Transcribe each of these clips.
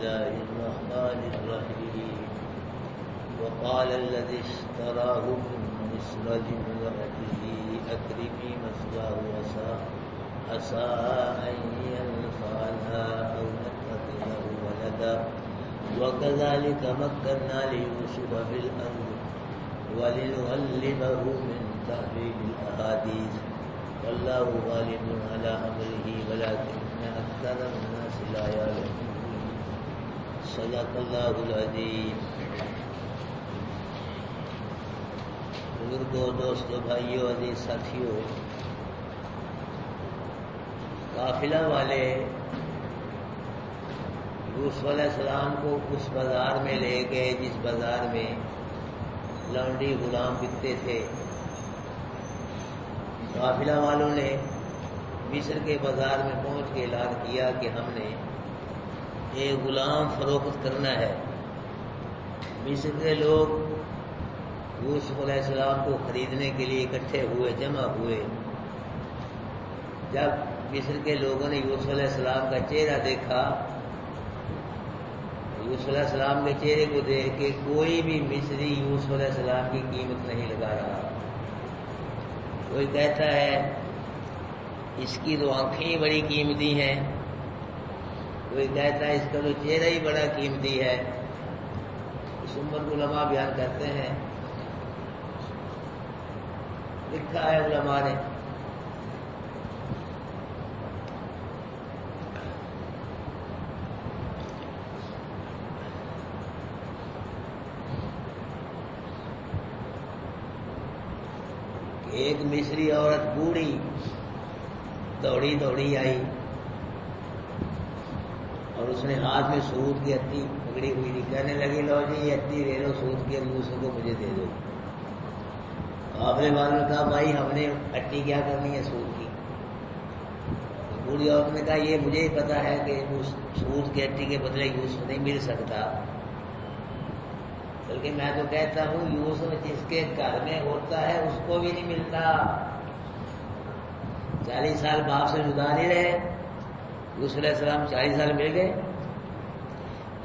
الله الرحمن الرحيم وقال الذي اشتراه من مصر لامرأته أكرمي مثواه عسى أن ينفعنا أو نتخذه ولدا وكذلك مكنا ليوسف في الأرض ولنعلمه من تأويل الأحاديث والله غالب على أمره ولكن أكثر الناس لا يعلمون صدق الله العظيم. بزرگوں، دوستوں، بھائیوں، عزیز ساتھیوں، قافلہ والے یوسف علیہ السلام کو اس بازار میں لے گئے جس بازار میں لونڈی غلام بکتے تھے. قافلہ والوں نے مصر کے بازار میں پہنچ کے اعلان کیا کہ ہم نے ایک غلام فروخت کرنا ہے. مصر کے لوگ یوسف علیہ السلام کو خریدنے کے لیے اکٹھے ہوئے، جمع ہوئے. جب مصر کے لوگوں نے یوسف علیہ السلام کا چہرہ دیکھا، یوسف علیہ السلام کے چہرے کو دیکھ کے کوئی بھی مصری یوسف علیہ السلام کی قیمت نہیں لگا رہا. کوئی کہتا ہے اس کی تو آنکھیں ہی بڑی قیمتی ہیں، کوئی کہتا ہے اس کا تو چہرہ ہی بڑا قیمتی ہے. اس عمر کو علماء بیان کرتے ہیں، لکھا ہے علماء نے ایک مصری عورت بوڑھی دوڑی دوڑی آئی اور اس نے ہاتھ میں سود کی ہتھی پکڑی ہوئی تھی. کہنے لگی لو جی یہ ہتھی لے لو سود کی، دوسرے کو مجھے دے دو. آپ نے بعد میں کہا بھائی ہم نے ہٹی کیا کرنی ہے سود کی. بوڑھی عورت نے کہا یہ مجھے ہی پتا ہے کہ سود کی ہٹی کے بدلے یوسف نہیں مل سکتا، بلکہ میں تو کہتا ہوں یوسف جس کے گھر میں ہوتا ہے اس کو بھی نہیں ملتا. 40 سال باپ سے جدا نہیں رہے، یوسف علیہ السلام 40 سال مل گئے.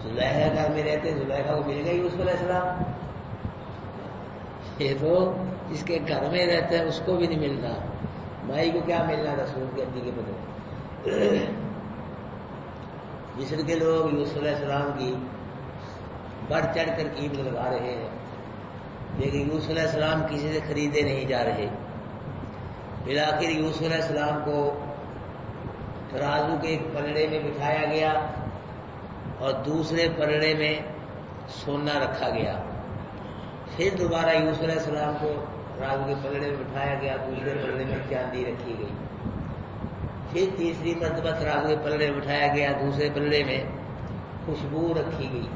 زلیخا گھر میں رہتے، زلیخا کو مل گئے یوسف علیہ السلام. یہ تو جس کے گھر میں رہتا ہے اس کو بھی نہیں ملتا. بھائی کو کیا ملنا تھا سود کے ہتھی کے بدلے. مصر کے لوگ یوسف علیہ السلام کی بڑھ چڑھ کر قیمت لگا رہے ہیں، لیکن یوسف علیہ السلام کسی سے خریدے نہیں جا رہے. بالآخر یوسف علیہ السلام کو ترازو کے ایک پلڑے میں بٹھایا گیا اور دوسرے پلڑے میں سونا رکھا گیا. پھر دوبارہ یوسف علیہ السلام کو ترازو کے پلڑے میں بٹھایا گیا، دوسرے پلڑے میں چاندی رکھی گئی. پھر تیسری مرتبہ ترازو کے پلڑے میں بٹھایا گیا، دوسرے پلڑے میں خوشبو رکھی گئی.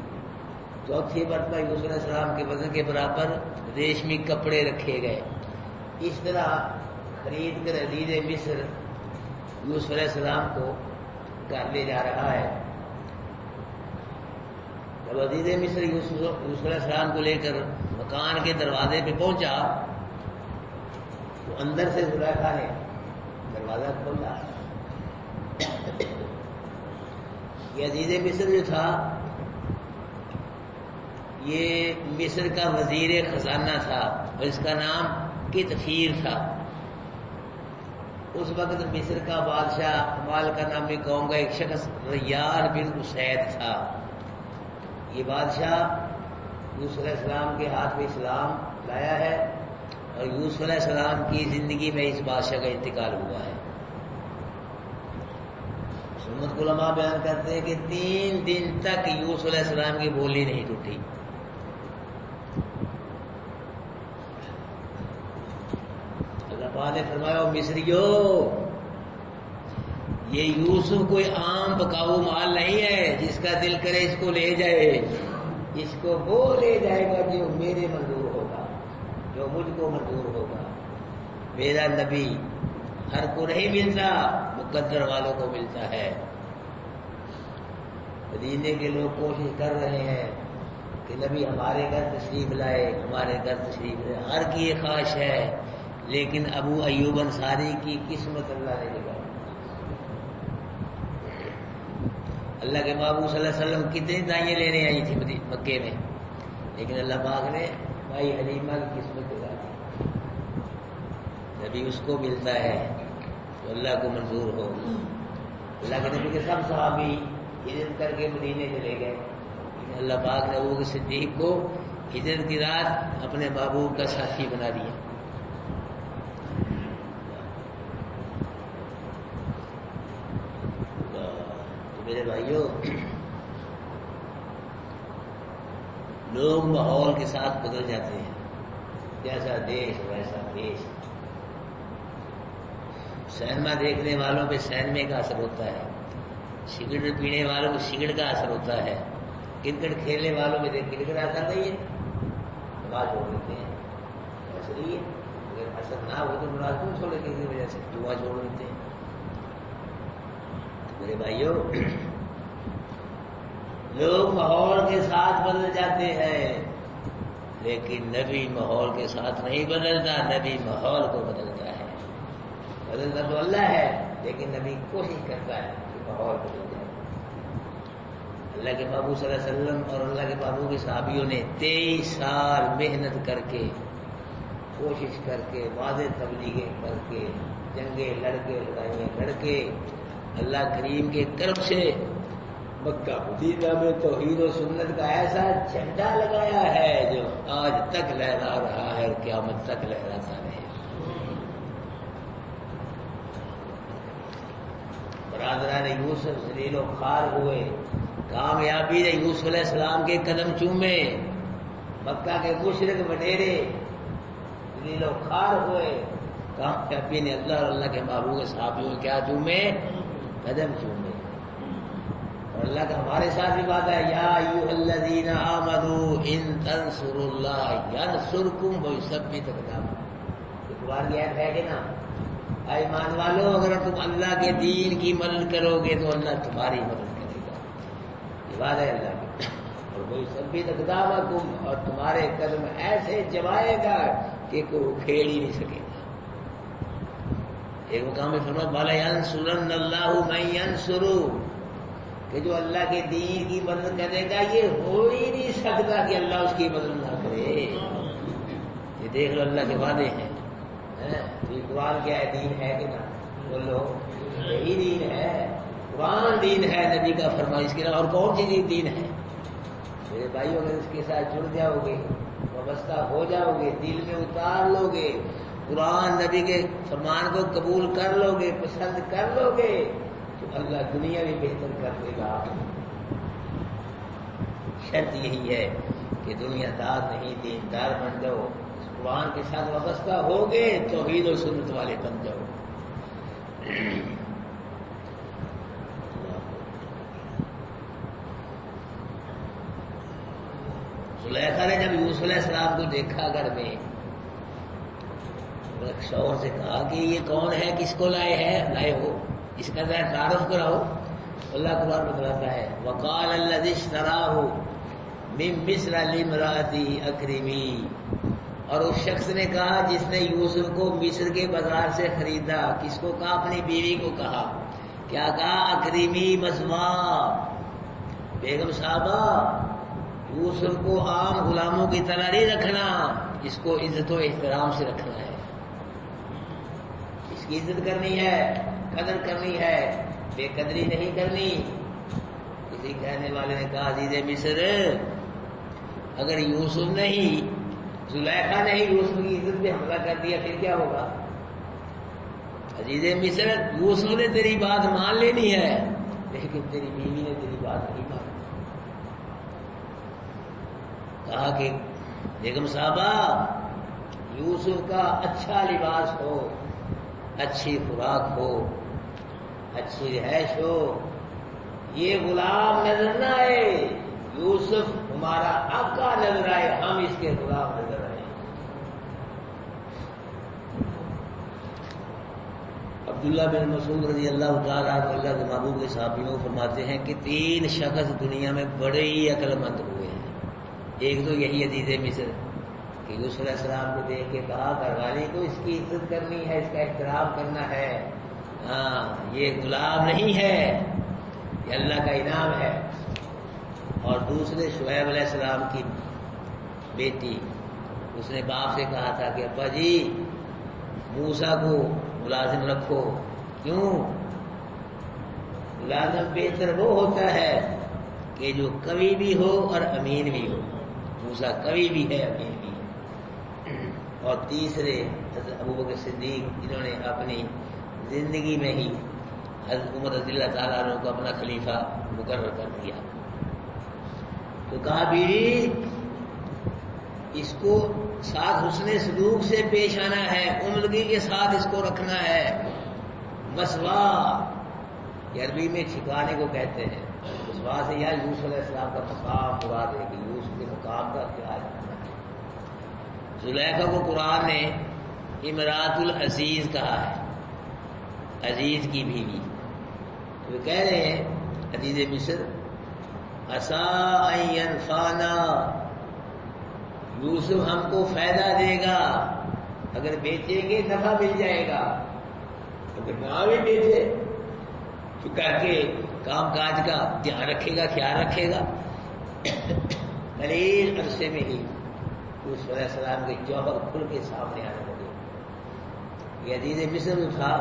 چوتھی مرتبہ یوسف علیہ السلام کے وزن کے برابر ریشمی کپڑے رکھے گئے. اس طرح خرید کر عزیز مصر یوسف علیہ السلام کو گھر لے جا رہا ہے. جب عزیز مصر یوسف علیہ السلام کو لے کر مکان کے دروازے پہ پہنچا تو اندر سے زلیخا نے دروازہ کھولا. یہ عزیز مصر جو تھا یہ مصر کا وزیر خزانہ تھا اور اس کا نام کتفیر تھا. اس وقت مصر کا بادشاہ مال کا نام بھی کہوں گا ایک شخص ریار بن اسید تھا. یہ بادشاہ یوسف علیہ السلام کے ہاتھ میں اسلام لایا ہے اور یوسف علیہ السلام کی زندگی میں اس بادشاہ کا انتقال ہوا ہے. سنت علماء بیان کرتے ہیں کہ 3 دن تک یوسف علیہ السلام کی بولی نہیں ٹوٹی. نے فرمایا مصریو یہ یوسف کوئی عام بکاؤ مال نہیں ہے جس کا دل کرے اس کو لے جائے. اس کو وہ لے جائے گا جو میرے منظور ہوگا، جو مجھ کو منظور ہوگا. میرا نبی ہر کو نہیں ملتا، مقدر والوں کو ملتا ہے. مدینے کے لوگ کوشش کر رہے ہیں کہ نبی ہمارے گھر تشریف لائے، ہمارے گھر تشریف لائے. ہر کی یہ خواہش ہے، لیکن ابو ایوب انصاری کی قسمت اللہ نے لگائی. اللہ کے محبوب صلی اللہ علیہ وسلم کتنی دائیں لینے آئی تھی مکے میں، لیکن اللہ پاک نے بھائی حلیمہ کی قسمت بتا دی، نبی اس کو ملتا ہے تو اللہ کو منظور ہو۔ اللہ کے نبی کے سب صحابی ہجرت کر کے مدینے چلے گئے، لیکن اللہ پاک نے وہ صدیق کو ہجرت کی رات اپنے محبوب کا ساتھی بنا دیا۔ تو میرے بھائیوں، لوگ ماحول کے ساتھ بدل جاتے ہیں، جیسا دیش ویسا دیش۔ سینما دیکھنے والوں پہ سینمے کا اثر ہوتا ہے، سگریٹ پینے والوں پہ سگریٹ کا اثر ہوتا ہے، کرکٹ کھیلنے والوں میں کرکٹ اثر نہیں ہے، نماز چھوڑ دیتے ہیں، ایسا نہیں ہے۔ اگر اثر نہ ہو تو نماز کیوں چھوڑے کسی وجہ سے، دعا چھوڑ دیتے ہیں۔ میرے بھائیوں، لوگ ماحول کے ساتھ بدل جاتے ہیں، لیکن نبی ماحول کے ساتھ نہیں بدلتا، نبی ماحول کو بدلتا ہے۔ بدلتا تو اللہ ہے، لیکن نبی کوشش کرتا ہے کہ ماحول بدل جائے۔ اللہ کے محبوب صلی اللہ علیہ وسلم اور اللہ کے محبوب کے صحابیوں نے 23 سال محنت کر کے، کوشش کر کے، واضح تبلیغیں کر کے، جنگیں لڑ کے، لڑائیاں لڑ کے، اللہ کریم کے کرم سے مکہ مدینہ میں توحید و سنت کا ایسا جھنڈا لگایا ہے جو آج تک لہرا رہا ہے اور قیامت تک لہراتا رہے۔ برادران یوسف ذلیل و خوار ہوئے، کامیابی نے یوسف علیہ السلام کے قدم چومے، مکہ کے مشرک وڈیرے ذلیل و خوار ہوئے، کامیابی نے اللہ اور اللہ کے محبوب کے صحابیوں کیا چومے؟ قدم چومے۔ اور اللہ کا ہمارے ساتھ بھی بات ہے، یا ایھا الذین آمنوا ان تنصروا اللہ ینصرکم ویثبت اقدامکم۔ قرآن کی آیت ہے کہ نا، اے ایمان والو، اگر تم اللہ کے دین کی مدد کرو گے تو اللہ تمہاری مدد کرے گا، یہ بات ہے اللہ کی۔ اور ویثبت اقدامکم، اور تمہارے قدم ایسے جمائے گا کہ کوئی کھیڑ ہی نہیں سکے گا۔ ایک مقام میں فرمایا وَلَيَنْصُرَنَّ اللَّهُ مَن يَنْصُرُهُ، کہ جو اللہ کے دین کی مدد کرے گا یہ ہو ہی نہیں سکتا کہ اللہ اس کی مدد نہ کرے۔ یہ دیکھ لو اللہ کے وعدے ہیں، یہ قرآن کیا ہے؟ دین ہے کہ نہ؟ بولو، یہی دین ہے، قرآن دین ہے، نبی کا فرمان، اس کے علاوہ اور کون سی دین ہے؟ میرے بھائی، اگر اس کے ساتھ جڑ جاؤ گے، وابستہ ہو جاؤ گے، دل میں اتار لو گے، قرآن نبی کے فرمان کو قبول کر لو گے، پسند کر لو گے، تو اللہ دنیا بھی بہتر کر دے گا۔ شرط یہی ہے کہ دنیا دار نہیں، دیندار بن جاؤ، قرآن کے ساتھ وابستہ ہو گے، توحید و سنت والے بن جاؤ۔ زلیخا نے جب یوسف علیہ السلام کو دیکھا گھر میں، شوہر سے کہا کہ یہ کون ہے، کس کو لائے ہو، اس کا ذرا تعارف کراؤ۔ اللہ قرآن بتلاتا ہے وقال الذی اشتراہ من مصر لامرأتی اکرمی، اور اس شخص نے کہا جس نے یوسف کو مصر کے بازار سے خریدا، کس کو کہا؟ اپنی بیوی کو کہا، کیا کہا؟ اکرمی مثواہ، بیگم صاحبہ یوسف کو عام غلاموں کی طرح نہیں رکھنا، اس کو عزت و احترام سے رکھنا ہے، اس کی عزت کرنی ہے، قدر کرنی ہے، بے قدری نہیں کرنی۔ کسی کہنے والے نے کہا عزیز مصر، اگر یوسف نہیں، زلیخا نے یوسف کی عزت پہ حملہ کر دیا پھر کیا ہوگا؟ عزیز مصر، یوسف نے تیری بات مان لینی ہے، لیکن تیری بیوی نے تیری بات نہیں مانی۔ کہا کہ بیگم صاحبہ یوسف کا اچھا لباس ہو، اچھی خوراک ہو، اچھی رہائش ہو، یہ غلام نظر نہ آئے، یوسف ہمارا آقا نظر آئے، ہم اس کے غلام نظر آئے۔ عبداللہ بن مسعود رضی اللہ تعالیٰ عنہ اللہ کے محبوب کے صحابیوں فرماتے ہیں کہ 3 شخص دنیا میں بڑے ہی عقل مند ہوئے ہیں۔ ایک تو یہی عزیز مصر کہ یوسف علیہ السلام کو دیکھ کے کہا گھر والی کو اس کی عزت کرنی ہے، اس کا احترام کرنا ہے، ہاں یہ غلام نہیں ہے، یہ اللہ کا انعام ہے. اور دوسرے شعیب علیہ السلام کی بیٹی، اس نے باپ سے کہا تھا کہ ابا جی موسیٰ کو ملازم رکھو. کیوں؟ ملازم بہتر وہ ہوتا ہے کہ جو قوی بھی ہو اور امین بھی ہو. موسیٰ قوی بھی ہے، امین بھی ہے. اور تیسرے حضرت ابوبکر صدیق، جنہوں نے اپنی زندگی میں ہی حضرت عمر رضی اللہ تعالیٰ عنہ کو اپنا خلیفہ مقرر کر دیا. تو کہا بیوی اس کو ساتھ حسن سلوک سے پیش آنا ہے، عمدگی کے ساتھ اس کو رکھنا ہے. مسوا یہ عربی میں ٹھکانے کو کہتے ہیں. مسوا سے یا یوسف علیہ السلام کا مقام مراد ہے کہ یوسف کے مقام کا خیال رکھنا ہے. زلیخا کو قرآن نے امراۃ العزیز کہا ہے، عزیز کی بیوی. تو کہہ رہے ہیں عزیز مصر عسیٰ ان ینفعنا، یوسف ہم کو فائدہ دے گا، اگر بیچیں گے نفع مل جائے گا، اگر نہ بھی بیچے تو کر کے کام کاج کا دھیان رکھے گا، خیال رکھے گا. قلیل عرصے میں ہی یوسف علیہ السلام کے جوہر کھل کے سامنے آنے لگے. یہ عزیز مصر جو تھا،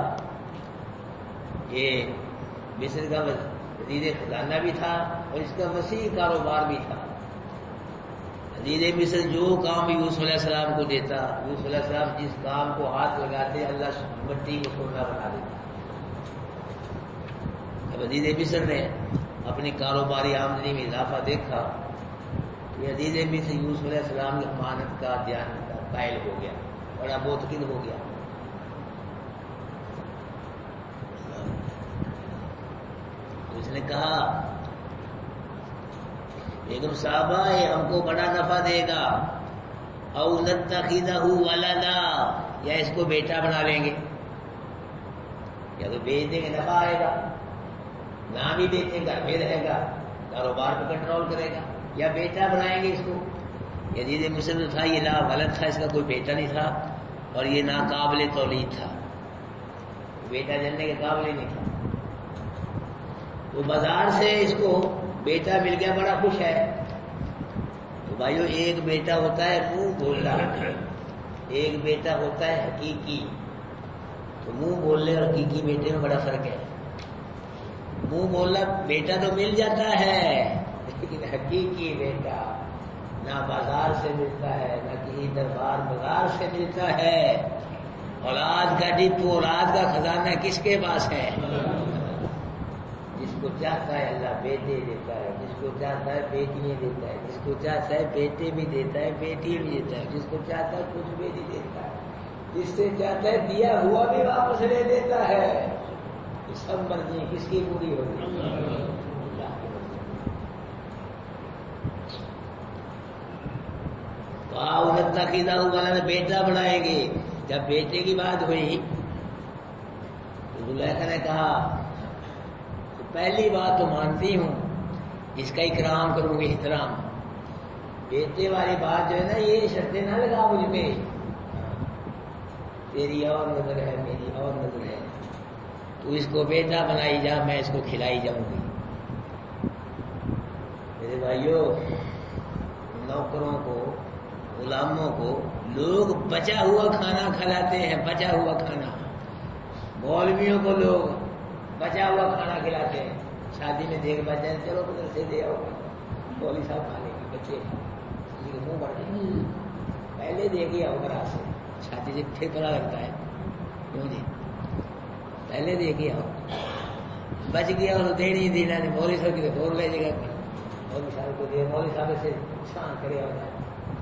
یہ مصر کا عزیز خزانہ بھی تھا اور اس کا وسیع کاروبار بھی تھا. عزیز مصر جو کام یوسف علیہ السلام کو دیتا، یوسف علیہ السلام جس کام کو ہاتھ لگاتے اللہ مٹی کو سونا بنا دیتا. اب عزیز مصر نے اپنی کاروباری آمدنی میں اضافہ دیکھا، یہ عزیز مصر یوسف علیہ السلام کی امانت کا دیانت کا قائل ہو گیا، بڑا موتقد ہو گیا. اس نے کہا بیگم صاحبہ یہ ہم کو بڑا نفع دے گا، او نتخذہ ولدا، یا اس کو بیٹا بنا لیں گے. یا تو بیچ دیں گے نفع آئے گا، نہ بھی بیچیں گھر میں رہے گا، کاروبار پہ کنٹرول کرے گا، یا بیٹا بنائیں گے اس کو. یزید مصر جو تھا یہ لا ولد تھا، اس کا کوئی بیٹا نہیں تھا اور یہ ناقابل تولید تھا، بیٹا جننے کے قابل ہی نہیں تھا. تو بازار سے اس کو بیٹا مل گیا، بڑا خوش ہے. تو بھائیو ایک بیٹا ہوتا ہے منہ بولنا، ایک بیٹا ہوتا ہے حقیقی. تو منہ بولنے اور حقیقی بیٹے میں بڑا فرق ہے. منہ بولنا بیٹا تو مل جاتا ہے، لیکن حقیقی بیٹا نہ بازار سے ملتا ہے، نہ کسی دربار بازار سے ملتا ہے. اولاد کا ڈپو، اولاد کا خزانہ کس کے پاس ہے؟ جس کو چاہتا ہے اللہ بیٹے دیتا ہے، جس کو چاہتا ہے بیٹیاں دیتا ہے، جس کو چاہتا ہے بیٹے بھی دیتا ہے بیٹی بھی دیتا ہے، جس کو چاہتا ہے کچھ بھی نہیں دیتا ہے، جس سے چاہتا ہے دیا ہوا بھی واپس لے دیتا ہے. یہ سب مرضی کس کی پوری ہوگی؟ اللہ بیٹا بنائیں گے. جب بیٹے کی بات ہوئی تو زلیخا نے کہا پہلی بات تو مانتی ہوں، اس کا اکرام کروں گی، احترام. بیٹے والی بات جو ہے نا یہ شرطیں نہ لگا مجھ پہ، تیری اور نظر ہے میری اور نظر ہے، تو اس کو بیٹا بنائی جا، میں اس کو کھلائی جاؤں گی. میرے بھائیوں، نوکروں کو، غلاموں کو لوگ بچا ہوا کھانا کھلاتے ہیں، بچا ہوا کھانا. مولویوں کو لوگ بچا ہوا کھانا کھلاتے ہیں. شادی میں دیکھ بچے چلو ادھر سے دے آؤ، مولوی صاحب کھا لیں گے، بچے کسی کے منہ بڑھ جائے. پہلے دے گیا گھر سے، شادی سے پھر پتا لگتا ہے کیوں جی، پہلے دے گیا بچ گیا اور دے نہیں دینا نہیں. مولوی صاحب کی تو لے جائے گا، مولوی صاحب کو دے، مولوی صاحب سے شان کرے اور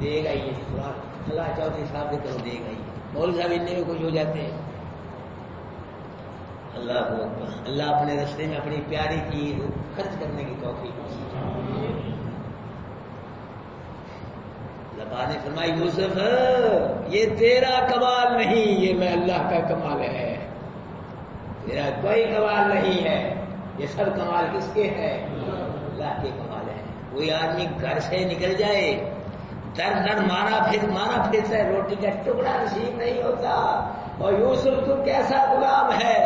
دے گا ہی. اللہ چودھری صاحب سے کرو دے گا ہی. مولوی صاحب اتنے میں خوش ہو جاتے ہیں. اللہ اکبر. اللہ اپنے رستے میں اپنی پیاری چیز خرچ کرنے کی توفیق. اللہ نے فرمایا یوسف یہ تیرا کمال نہیں، یہ میں اللہ کا کمال ہے، تیرا کوئی کمال نہیں ہے. یہ سب کمال کس کے ہے؟ اللہ کے کمال ہے. کوئی آدمی گھر سے نکل جائے، در در مارا پھرتا ہے، روٹی کا ٹکڑا نصیب نہیں ہوتا. اور یوسف تو کیسا غلام ہے،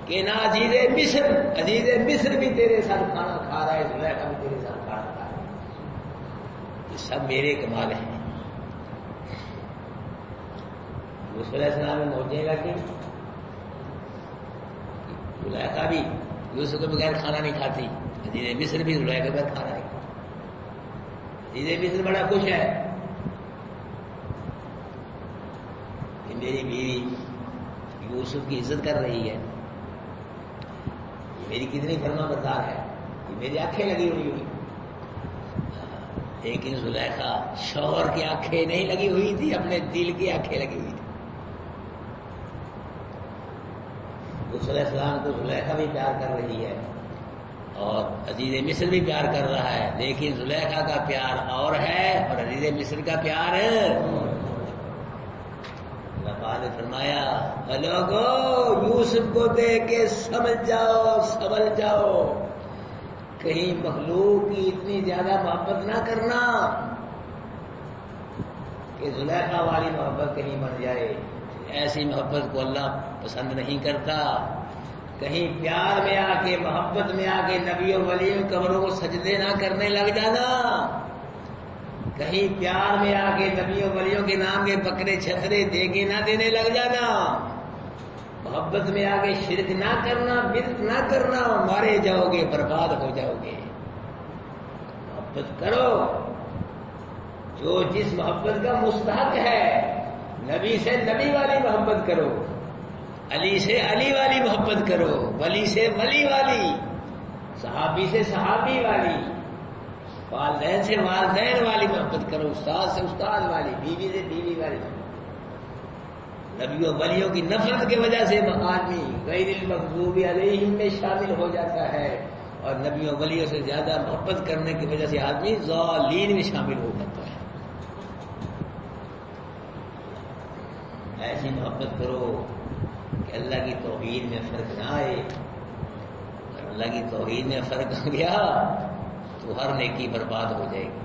کہ نہ عزیز مصر بھی تیرے ساتھ کھانا کھا رہا ہے، زلیخا بھی تیرے ساتھ کھانا کھا رہا ہے، یہ سب میرے کمال ہیں۔ یوسف علیہ السلام میں موجے گا کہ زلیخا بھی یوسف کے بغیر کھانا نہیں کھاتی، عزیز مصر بھی زلیخا کے بغیر کھانا نہیں کھاتی۔ عزیز مصر بڑا خوش ہے کہ میری بیوی یوسف کی عزت کر رہی ہے، میری کتنی فرما بردار ہے، یہ میری آنکھیں لگی ہوئی ہوئی۔ لیکن زلیخا شوہر کی آنکھیں نہیں لگی ہوئی تھی، اپنے دل کی آنکھیں لگی ہوئی تھی۔ یوسف علیہ السلام کو زلیخا بھی پیار کر رہی ہے اور عزیز مصر بھی پیار کر رہا ہے، لیکن زلیخا کا پیار اور ہے اور عزیز مصر کا پیار ہے۔ اللہ پاک نے فرمایا لوگو یوسف کو دیکھ کے سمجھ جاؤ، سنبھل جاؤ، کہیں مخلوق کی اتنی زیادہ محبت نہ کرنا کہ زلیخا والی محبت کہیں بن جائے۔ ایسی محبت کو اللہ پسند نہیں کرتا۔ کہیں پیار میں آ کے، محبت میں آ کے نبیوں ولیوں قبروں کو سجدے نہ کرنے لگ جانا، کہیں پیار میں آ کے نبیوں ولیوں کے نام کے بکرے چھترے دیگے نہ دینے لگ جانا، محبت میں آ کے شرک نہ کرنا، بدعت نہ کرنا، مارے جاؤ گے، برباد ہو جاؤ گے۔ محبت کرو جو جس محبت کا مستحق ہے، نبی سے نبی والی محبت کرو، علی سے علی والی محبت کرو، ولی سے ولی والی، صحابی سے صحابی والی، والدین سے والدین والی محبت کرو، استاد سے استاد والی، بیوی سے بیوی والی۔ نبیوں ولیوں کی نفرت کی وجہ سے آدمی غیر المغضوب علیہم میں شامل ہو جاتا ہے، اور نبیوں ولیوں سے زیادہ محبت کرنے کی وجہ سے آدمی ضالین میں شامل ہو جاتا ہے۔ ایسی محبت کرو کہ اللہ کی توحید میں فرق نہ آئے، اگر اللہ کی توحید میں فرق آ گیا تو ہر نیکی برباد ہو جائے گی۔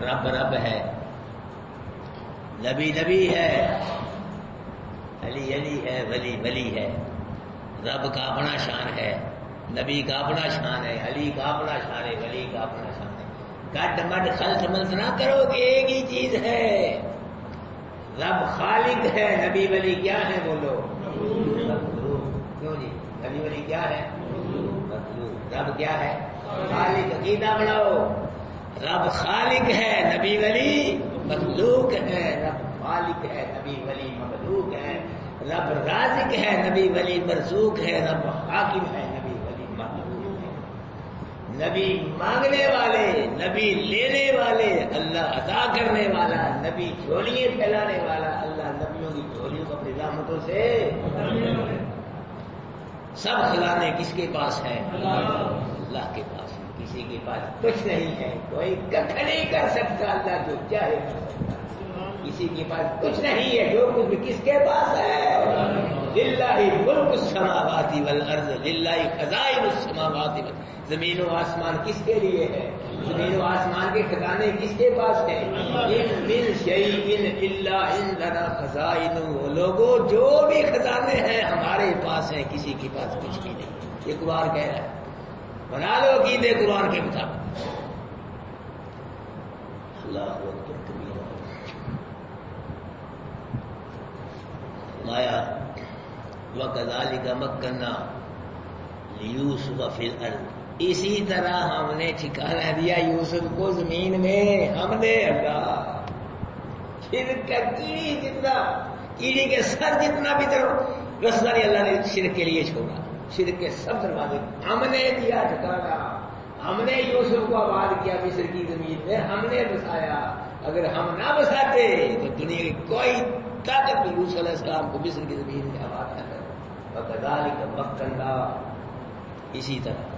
رب رب ہے، نبی نبی ہے، علی علی ہے، ولی ولی ہے۔ رب کا اپنا شان ہے، نبی کا اپنا شان ہے، علی کا اپنا شان ہے، ولی کا اپنا شان ہے۔ گڈ مڈ خلط ملط نہ کرو کہ ایک ہی چیز ہے۔ رب خالق ہے، نبی ولی کیا ہے؟ بولو کیوں جی؟ نبی ولی کیا ہے؟ مخلوق۔ رب کیا ہے؟ خالق۔ عقیدہ بناؤ، رب خالق ہے، نبی ولی مخلوق ہے۔ رب خالق ہے، نبی ولی مخلوق ہے۔ رب رازق ہے، نبی ولی مرزوق ہے۔ رب حاکم ہے، نبی ولی محکوم ہے۔ نبی مانگنے والے، نبی لینے والے، اللہ عطا کرنے والا، نبی جھولیاں پھیلانے والا، اللہ نبیوں کی جھولیوں کو اپنی رحمتوں سے۔ سب خزانے کس کے پاس ہیں؟ اللہ کے پاس ہے، کسی کے پاس کچھ نہیں ہے، کوئی کچھ نہیں کر سکتا، اللہ جو چاہے کر سکتا۔ کسی کے پاس کچھ نہیں ہے، جو کچھ بھی کس کے پاس ہے؟ للہ ملک السماوات والارض، للہ خزائن السماوات والارض۔ زمین و آسمان کس کے لیے ہے؟ زمین و آسمان کے خزانے کس کے پاس ہیں؟ ان من شیء الا عندنا خزائنہ۔ وہ لوگوں جو بھی خزانے ہیں ہمارے پاس ہیں، کسی کے پاس کچھ بھی نہیں۔ یہ قرآن کہہ رہا ہے، بنا لو عقیدے قرآن کے مطابق۔ اللہ اکبر کبیرہ۔ فرمایا وَكَذَلِكَ مَكَّنَّا لِيُوسُفَ فِي الْأَرْضِ۔ اسی طرح ہم نے ٹھکانہ دیا یوسف کو زمین میں۔ ہم نے اللہ شرک کا کیڑی کے سر جتنا بھی رستہ نہیں اللہ نے شرک کے لیے چھوڑا۔ شرک کے سب دروازے ہم نے دیا ٹھکانہ، ہم نے یوسف کو آباد کیا مصر کی زمین میں، ہم نے بسایا۔ اگر ہم نہ بساتے تو دنیا کی کوئی طاقت بھی یوسف علیہ السلام کو مصر کی زمین میں آباد نہ کرے۔ وَكَذَلِكَ مَكَّنَّا۔ اسی طرح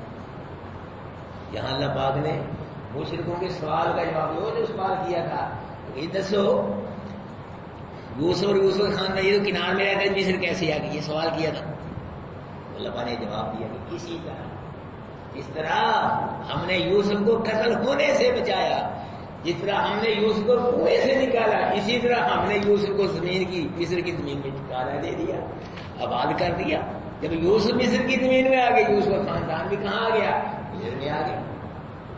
یہاں اللہ پاک نے مشرکوں کے سوال کا جواب جو سوال کیا تھا، یہ دسو یوسف اور یوسف خان نے یہ تو کنار میں رہتے مصر کیسے آ گئی، یہ سوال کیا تھا۔ اللہ پاک نے جواب دیا کہ اسی طرح، اس طرح ہم نے یوسف کو قتل ہونے سے بچایا، جس طرح ہم نے یوسف کو کنویں سے نکالا اسی طرح ہم نے یوسف کو زمین کی مصر کی زمین میں نکالا دے دیا آباد کر دیا. جب یوسف مصر کی زمین میں آ گئے یوسف کا خاندان بھی کہاں آ گیا؟ مصر میں آ گیا.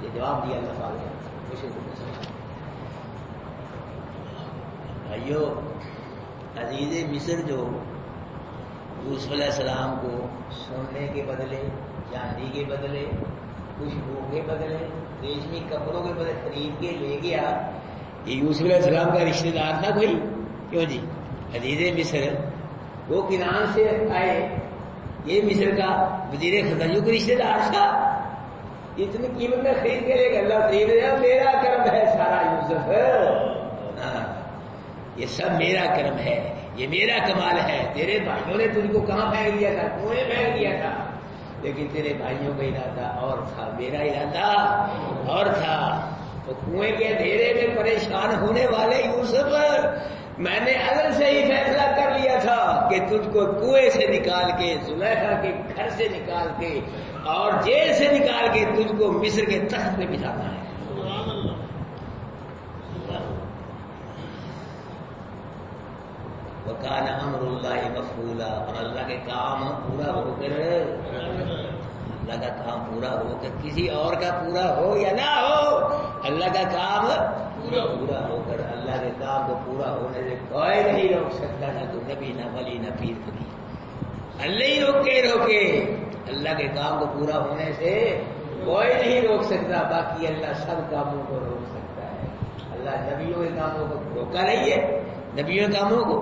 یہ جواب دیا اللہ تعالیٰ نے. بھائیو عزیز مصر جو یوسف علیہ السلام کو سونے کے بدلے چاندی کے بدلے خوشبو کے بدلے ریشمی کپڑوں کے بدلے خرید کے لے گیا یہ یوسف علیہ السلام کا رشتہ دار تھا کوئی؟ کیوں جی عزیز مصر وہ کنعان سے آئے یہ مصر کا وزیر خزانہ کا رشتہ دار تھا. اتنی قیمت میں خرید کے لے گا. اللہ خرید رہا میرا کرم ہے سارا یوسف یہ سب میرا کرم ہے یہ میرا کمال ہے. تیرے بھائیوں نے تجھ کو کہاں پھینک دیا تھا؟ کنویں پھینک دیا تھا. لیکن تیرے بھائیوں کا ارادہ اور تھا میرا ارادہ اور تھا. تو کنویں کے اندھیرے میں پریشان ہونے والے یوسف میں نے ازل سے ہی فیصلہ کر لیا تھا کہ تجھ کو کنویں سے نکال کے زلیخا کے گھر سے نکال کے اور جیل سے نکال کے تجھ کو مصر کے تخت پہ بٹھانا ہے. وَكَانَ أَمْرُ اللَّهِ مَفْعُولًا اور اللہ کے کام پورا ہو کر اللہ کا کام پورا ہو کر کسی اور کا پورا ہو یا نہ ہو اللہ کا کام پورا ہو کر اللہ کے کام کو پورا ہونے سے کوئی نہیں روک سکتا. نہ تو نبی نہ ولی نہ پیر فقیر. اللہ ہی روکے اللہ کے کام کو پورا ہونے سے کوئی نہیں روک سکتا. باقی اللہ سب کاموں کو روک سکتا ہے. اللہ نبیوں کے کاموں کو روکا نہیں ہے. نبیوں کے کاموں کو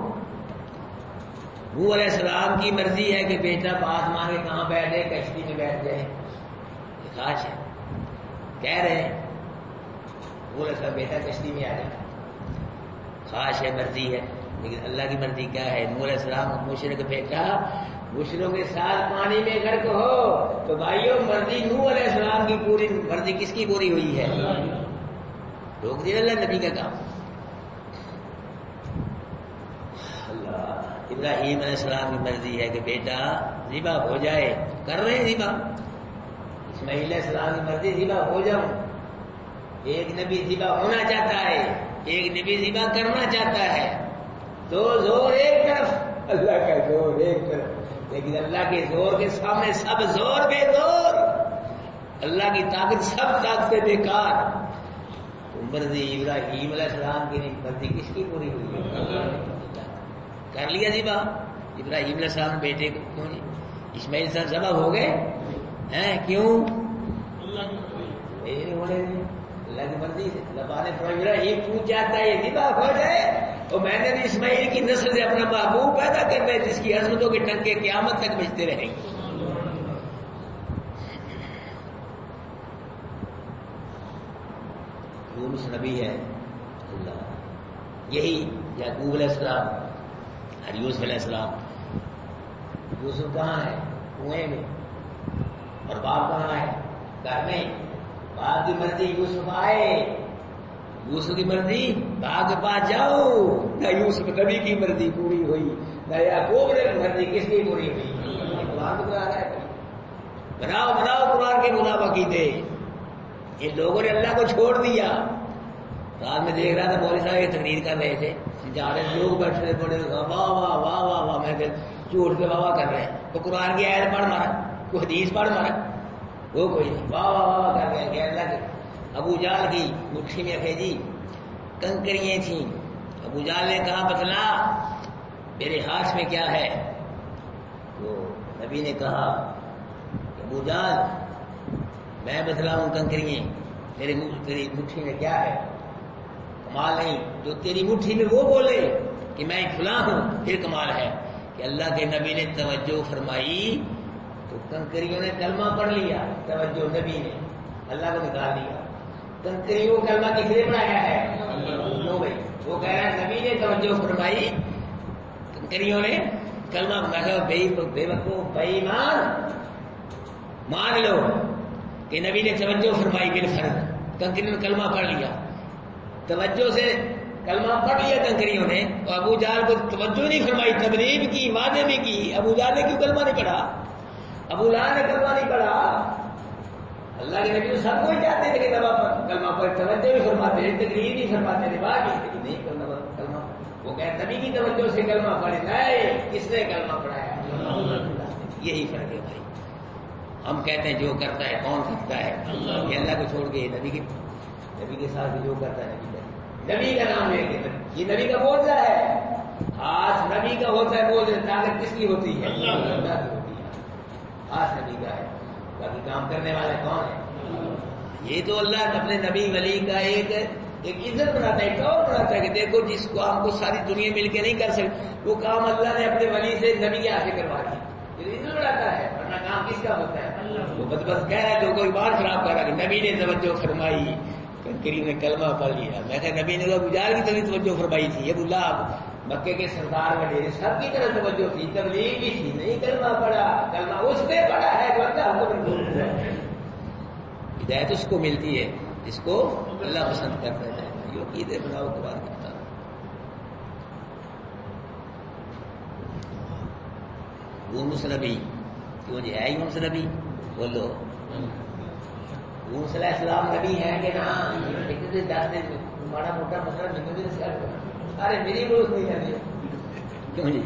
نوح علیہ السلام کی مرضی ہے کہ بیٹا بات مانگے کہاں بیٹھ جائے کشتی میں بیٹھ جائے. خواہش ہے کہہ رہے ہیں نوح علیہ السلام بیٹا کشتی میں آ جائے. خواہش ہے مرضی ہے لیکن اللہ کی مرضی کیا ہے؟ نوح علیہ السلام مشرق پھینکا مشرقوں کے ساتھ پانی میں غرق ہو. تو بھائیوں مرضی نوح علیہ السلام کی پوری مرضی کس کی پوری ہوئی ہے؟ روک دیا اللہ نبی کا کام. ابراہیم علیہ السلام کی مرضی ہے کہ بیٹا ذبح ہو جائے کر رہے ہیں ذبح. اسماعیل علیہ السلام کی مرضی ذبح ہو جاؤں. ایک نبی ذبح ہونا چاہتا ہے ایک نبی ذبح کرنا چاہتا ہے. تو زور ایک طرف اللہ کا زور ایک طرف لیکن اللہ کے زور کے سامنے سب زور بے زور. اللہ کی طاقت سب طاقتیں بیکار. مرضی ابراہیم علیہ السلام کی نہیں مرضی کس کی پوری ہوئی ہے؟ کر لیا ذبح ابراہیم علیہ السلام بیٹے کو. کیوں نہیں اسماعیل صاحب ذبح ہو گئے ہیں؟ کیوں؟ اللہ کی مرضی سے. اللہ نے فرمایا ابراہیم تو چاہتا ہے یہ ذبح ہو جائے تو میں نے بھی اسماعیل کی نسل سے اپنا محبوب پیدا کر دیا جس کی عظمتوں کے ٹنکے قیامت تک بجتے رہیں گے. یونس نبی ہے اللہ یہی یعقوب علیہ السلام اور یوسف علیہ السلام. یوسف کہاں ہے؟ کنویں میں. اور باپ کہاں ہے؟ گھر میں. باپ کی مرضی یوسف آئے یوسف کی مرضی باپ کے پاس جاؤ. نہ یوسف نبی کی مرضی پوری ہوئی نہ یعقوب کی مرضی کس کی پوری ہوئی. قرآن تو بتا رہا ہے بناؤ قرآن کے مطابق عقیدے. ان لوگوں نے اللہ کو چھوڑ دیا. رات میں دیکھ رہا تھا مولوی صاحب یہ تقریر کر رہے تھے جا رہے لوگ بیٹھے بڑے واہ واہ واہ واہ واہ میں جھوٹ پہ واہ کر رہے ہیں. تو قرآن کی آیت پڑھ مارا کوئی حدیث پڑھ مارا وہ کوئی نہیں. واہ واہ واہ کر رہے ہیں کہ اللہ کے ابو جال کی مٹھی میں رکھے جی کنکریاں تھیں. ابو جال نے کہا بتلا میرے ہاتھ میں کیا ہے؟ تو نبی نے کہا کہ ابو جال میں بتلاؤں کنکریاں تیری مٹھی میں کیا ہے؟ کمال نہیں جو تیری مٹھی میں وہ بولے کہ میں فلاں ہوں پھر کمال ہے. کہ اللہ کے نبی نے توجہ فرمائی تو کنکریوں نے کلمہ پڑھ لیا. توجہ نبی نے اللہ کو نکال دیا. کنکریوں کو کلمہ کس نے پڑھایا ہے؟ نو بھائی وہ کہہ رہا ہے نبی نے توجہ فرمائی کنکریوں نے کلمہ بے وقوف بے ایمان مان لو کہ نبی نے توجہ فرمائی بالفرض. کنکریوں نے کلمہ پڑھ لیا. توجہ سے کلمہ پڑھ لیا کنکریوں نے تو ابو جہل کو توجہ نہیں فرمائی تبلیغ کی وعدے بھی کی. ابو جہل نے کیوں کلمہ نہیں پڑھا؟ ابو لہب نے کلمہ نہیں پڑھا. اللہ کے نبی تو سب کو ہی چاہتے تھے کہ کلمہ پر توجہ بھی فرماتے ہیں، تقریر بھی فرماتے ہیں، نبھا بھی لیکن نہیں کلمہ وہ کہتے نبی کی توجہ سے کلمہ پڑھے، نہیں کس نے کلمہ پڑھایا؟ یہی فرق ہے بھائی۔ ہم کہتے ہیں جو کرتا ہے کون کرتا ہے؟ یہ اللہ کو چھوڑ کے نبی کے ساتھ جو کرتا ہے نبی کا نام لے کے یہ نبی کا بولتا ہے، ہاتھ نبی کا ہوتا ہے، بولتے طاقت کس کی ہوتی ہے؟ اللہ کی ہوتی ہے، ہاتھ نبی کا ہے، باقی کام کرنے والا کون ہے؟ یہ تو اللہ اپنے نبی ولی کا ایک عزت بناتا ہے، ایک اور بناتا ہے کہ دیکھو جس کام کو ساری دنیا مل کے نہیں کر سکتی وہ کام اللہ نے اپنے ولی سے نبی کے آگے کروا دیا، یہ عزت بناتا ہے، ورنہ کام کس کا ہوتا ہے؟ وہ بس کہہ رہا ہے تو کوئی بات خراب کر رہا کہ نبی نے توجہ فرمائی، کریم نے کلمہ پڑھ لیا۔ میں کہ نبی نے ابو جہل کی طرف توجہ فرمائی تھی، ابو لہب مکے کے سردار وڈیرے سب کی طرف توجہ تھی، تبلیغ بھی تھی، نہیں کلمہ پڑھا، کلمہ اس نے پڑھا ہے جو اللہ کو منظور ہے۔ ہدایت اس کو ملتی ہے جس کو اللہ پسند کرتا ہے، جو عقیدے بناؤ قرآن کرتا ہے۔ یونس نبی کیوں جی ہے؟ یونس نبی بولو، یونس علیہ السلام نبی ہے کہ نا؟ بڑا موٹا مسئلہ ارے میری بروس نہیں کرنی کیوں جی؟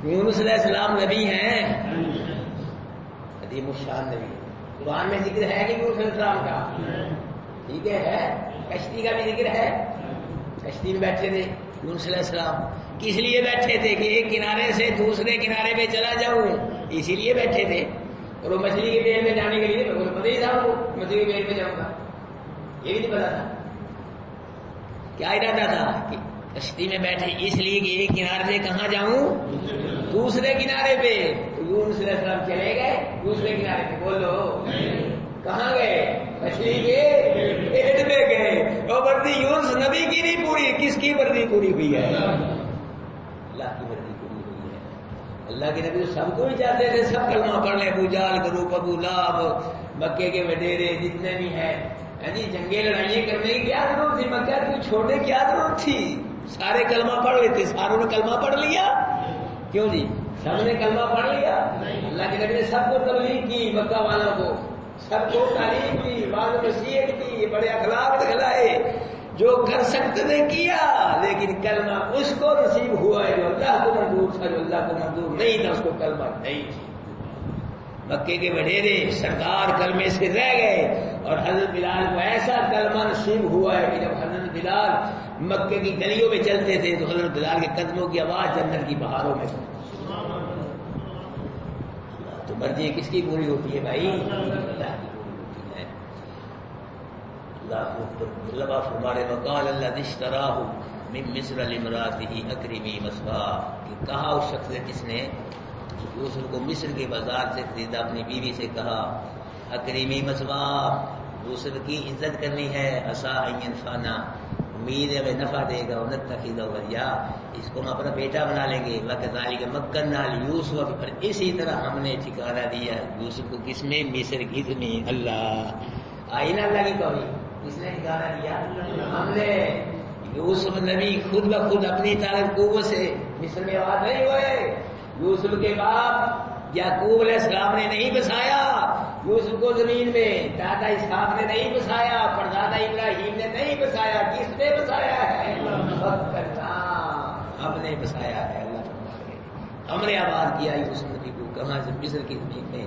یونس علیہ السلام نبی ہیں، قدیم الشان نبی، قرآن میں ذکر ہے کہ یونس علیہ السلام کا، ٹھیک ہے، کشتی کا بھی ذکر ہے، کشتی میں بیٹھے تھے یونس علیہ السلام، کس لیے بیٹھے تھے کہ ایک کنارے سے دوسرے کنارے پہ چلا جاؤں، اسی لیے بیٹھے تھے، اور وہ مچھلی کے پیڑ میں جانے کے لیے پتہ ہی تھا وہ مچھلی کے پیڑ میں جاؤں گا، یہ بھی نہیں پتا تھا، کیا ارادہ تھا کہ کشتی میں بیٹھے اس لیے کہ ایک کنارے سے کہاں جاؤں دوسرے کنارے پہ، تو یونس علیہ السلام چلے گئے دوسرے کنارے پہ، بولو کہاں گئے؟ مچھلی کے پیٹ میں گئے، اور وردی یونس نبی کی نہیں پوری، کس کی وردی پوری ہوئی ہے؟ اللہ کی وردی پوری ہوئی ہے۔ اللہ کے نبی سب کو بھی چاہتے تھے سب کلمہ پڑھ لیں، ابو جہل گروپ، ابو لہب، مکے کے وڈیرے جتنے بھی ہیں، جی جنگیں لڑائیاں کرنے کی کیا ضرورت تھی؟ مکہ کو چھوڑنے کی کیا ضرورت تھی؟ سارے کلمہ پڑھ لیتے، ساروں نے کلمہ پڑھ لیا، کیوں جی؟ سب نے کلمہ پڑھ لیا، اللہ کے نبی نے سب کو تبلیغ کی، مکہ والوں کو سب کو تعلیم دی، بعض نصیحت کی، بڑے اخلاق دکھلائے، جو کر سکتے تھے کیا، لیکن کلمہ اس کو نصیب ہوا ہے جو اللہ کو منظور تھا، جو اللہ کو منظور نہیں تھا اس کو کلمہ نہیں تھی۔ مکے کے وڈیرے سردار کلمے سے رہ گئے، اور حضرت بلال کو ایسا کلمہ نصیب ہوا ہے کہ جب حضرت بلال مکے کی گلیوں میں چلتے تھے تو حضرت بلال کے قدموں کی آواز جنت کی بہاروں میں، تو مرضی کس کی پوری ہوتی ہے بھائی؟ اللہ کی پوری ہوتی ہے۔ اللہ فرمانے وقال الذی اشتراہ من مصر لامرأته اکرمی مثواہ، کہ کہا اس شخص نے جس نے یوسف کو مصر کے بازار سے خریدا، اپنی بیوی سے کہا اکریمی مثواہ، یوسف کی عزت کرنی ہے، عسیٰ ان ینفعنا، امید ہے ہمیں نفع دے گا، ونتخذہ ولیا، اس کو ہم اپنا بیٹا بنا لیں گے، وکذالک مکننا لیوسف، اور اسی طرح ہم نے ٹھکانہ دیا یوسف کو، کس میں؟ مصر کی زمین۔ اللہ آئی نا اللہ کی توحید، کس نے ٹھکانہ دیا؟ ہم نے۔ یوسف نبی خود بخود اپنی طاقت قوت سے مصر میں آباد نہیں ہوئے، یوسف کے باپ یعقوب علیہ السلام نے نہیں بسایا یوسف کو زمین میں، دادا اسحاق نے نہیں بسایا، پردادا ابراہیم نے نہیں بسایا، کس نے بسایا ہے؟ ہم نے بسایا ہے، اللہ فرماتے ہیں ہم نے آباد کیا یوسف نبی کو، کہاں سے؟ مصر کی زمین میں،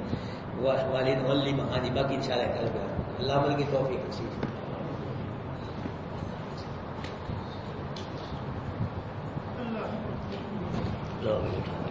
والد علم، ہاں جی باقی انشاءاللہ کل کر اللہ عمل کی توفیق نصیب۔ اللہ